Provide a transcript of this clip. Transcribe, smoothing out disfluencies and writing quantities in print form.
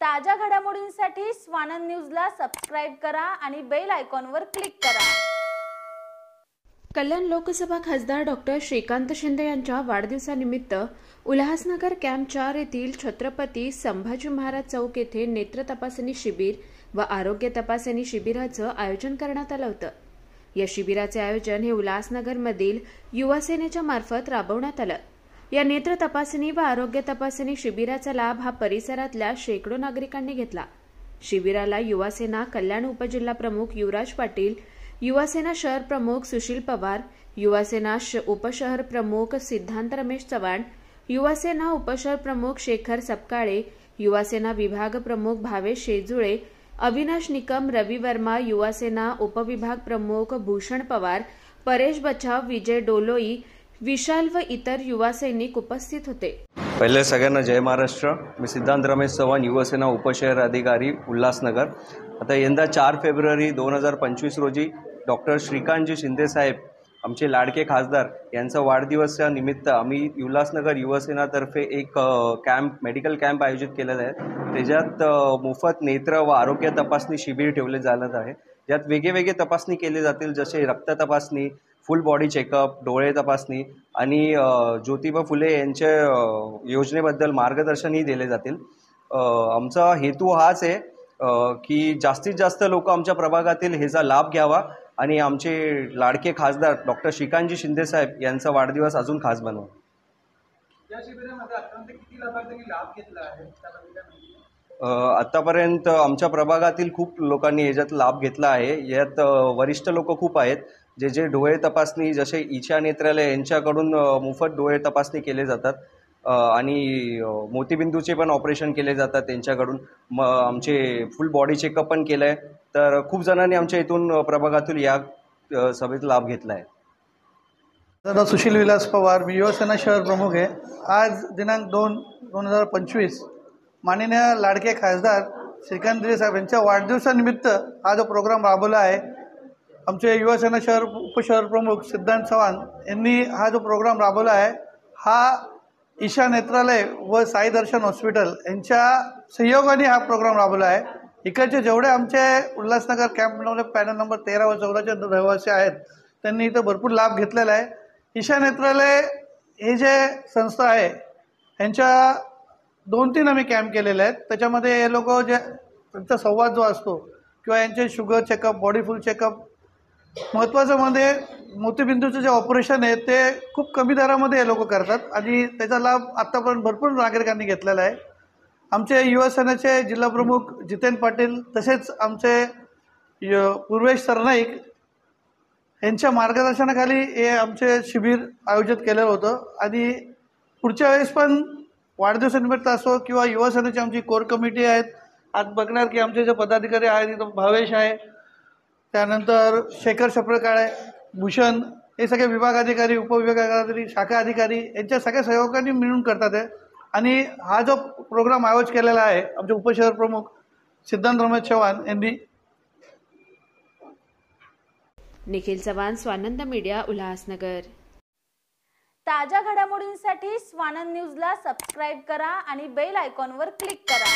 ताज्या घडामोडींसाठी स्वानंद न्यूजला सबस्क्राइब करा आणि बेल आयकॉनवर क्लिक करा। कल्याण लोकसभा खासदार डॉक्टर श्रीकांत शिंदे यांच्या वाढदिवसानिमित्त उल्हासनगर कॅम्प 4 येथील छत्रपती संभाजी महाराज चौक येथे नेत्र तपासणी शिबिर व आरोग्य तपासणी शिबिराचं आयोजन करण्यात आलं होतं। या शिबिराचे आयोजन हे उल्हासनगरमधील युवा सेनेच्या मार्फत राबवण्यात आलं। या नेत्र तपासणी व आरोग्य तपासणी शिबिराचा लाभ हा परिसरातल्या शेकडो नागरिकांनी घेतला। शिबिराला युवा सेना कल्याण उपजिल्हा प्रमुख युवराज पाटील, युवा सेना शहर प्रमुख सुशील पवार, युवा सेना उपशहर प्रमुख सिद्धांत रमेश चव्हाण, युवा सेना उपशहर प्रमुख शेखर सपकाळे, युवा सेना विभाग प्रमुख भावेश शेजुळे, अविनाश निकम, रवि वर्मा, युवा सेना उपविभाग प्रमुख भूषण पवार, परेश बचाव, विजय डोलोई, विशाल व इतर युवा सैनिक उपस्थित होते। पहिले सगळ्यांना जय महाराष्ट्र। मी सिद्धांत रमेश चव्हाण, युवा सेना उपशहर अधिकारी उल्हासनगर। आता यंदा 4 फेब्रुवारी 2025 रोजी डॉक्टर श्रीकांतजी शिंदे साहेब आमचे लाडके खासदार यांचा वाढदिवसाच्या निमित्त आम्ही उल्हासनगर युवा सेनातर्फे एक मेडिकल कॅम्प आयोजित केलेला आहे। त्याच्यात मोफत नेत्र व आरोग्य तपासणी शिबिर ठेवले जाणार आहे। यात वेगवेगळे तपासणी केली जातील, जसे रक्त तपासणी, फुल बॉडी चेकअप, डोळे तपासणी आणि ज्योतिबा फुले यांच्या योजनेबद्दल मार्गदर्शनही दिले जातील। आमचा हेतू हाच आहे की जास्तीत जास्त लोक आमच्या प्रभागातील ह्याचा लाभ घ्यावा आणि आमचे लाडके खासदार डॉक्टर श्रीकांतजी शिंदे साहेब यांचा वाढदिवस अजून खास बनवा। या शिबिरामध्ये आतापर्यंत किती लाभार्थ्यांनी लाभ घेतला आहे? आतापर्यंत आमच्या प्रभागातील खूप लोकांनी याच्यात लाभ घेतला आहे। यात वरिष्ठ लोक खूप आहेत, जे डोळे तपासणी, जसे इच्छा नेत्रालय यांच्याकडून मोफत डोळे तपासणी केले जातात आणि मोतीबिंदूचे पण ऑपरेशन केले जातात त्यांच्याकडून। आमचे फुल बॉडी चेकअप पण केलं आहे। तर खूप जणांनी आमच्या इथून प्रभागातून या सभेत लाभ घेतला आहे। दादा सुशील विलास पवार, मी युवा सेना शहर प्रमुख आहे। आज दिनांक 2/2025 माननीय लाडके खासदार श्रीकांतजी साहेब यांच्या वाढदिवसानिमित्त हा जो प्रोग्राम राबवला आहे, आमचे युवा सेना शहर उपशहर प्रमुख सिद्धांत चव्हाण यांनी हा जो प्रोग्राम राबवला आहे, हा ईशा नेत्रालय व साई दर्शन हॉस्पिटल यांच्या सहयोगाने हा प्रोग्राम राबवला आहे। इकडचे जेवढे आमचे उल्हासनगर कॅम्पमध्ये पॅनल नंबर 13 व 14चे रहिवासी आहेत, त्यांनी इथं भरपूर लाभ घेतलेला आहे। ईशा नेत्रालय हे जे संस्था आहे, यांच्या 2-3 आम्ही कॅम्प केलेले आहेत। त्याच्यामध्ये हे लोक जे त्यांचा संवाद जो असतो किंवा यांचे शुगर चेकअप, बॉडी फुल चेकअप, महत्त्वाचं म्हणजे मोतीबिंदूचं जे ऑपरेशन आहे ते खूप कमी दरामध्ये हे लोक करतात आणि त्याचा लाभ आत्तापर्यंत भरपूर नागरिकांनी घेतलेला आहे। आमचे युवा सेनेचे जिल्हा प्रमुख जितेंद्र पाटील तसेच आमचे पूर्वेश सरनाईक यांच्या मार्गदर्शनाखाली हे आमचे शिबिर आयोजित केलेलं होतं आणि पुढच्या वेळेस पण वाढदिवसानिमित्त असो किंवा युवा सेनेची आमची कोर कमिटी आहेत, आज बघणार की आमचे जे पदाधिकारी आहेत तिथं भावेश आहे, त्यानंतर शेखर सपकाळे, भूषण, हे सगळे विभाग अधिकारी, उपविभागाधिकारी, शाखा अधिकारी यांच्या सगळ्या सहयोगाने मिळून करतात आहे। आणि हा जो प्रोग्राम आयोजित केलेला आहे आमचे उपशहर प्रमुख सिद्धांत रमेश चव्हाण यांनी। निखिल चव्हाण, स्वानंद मीडिया, उल्हासनगर। ताज्या घडामोडींसाठी स्वानंद न्यूजला सबस्क्राइब करा आणि बेल आयकॉनवर क्लिक करा।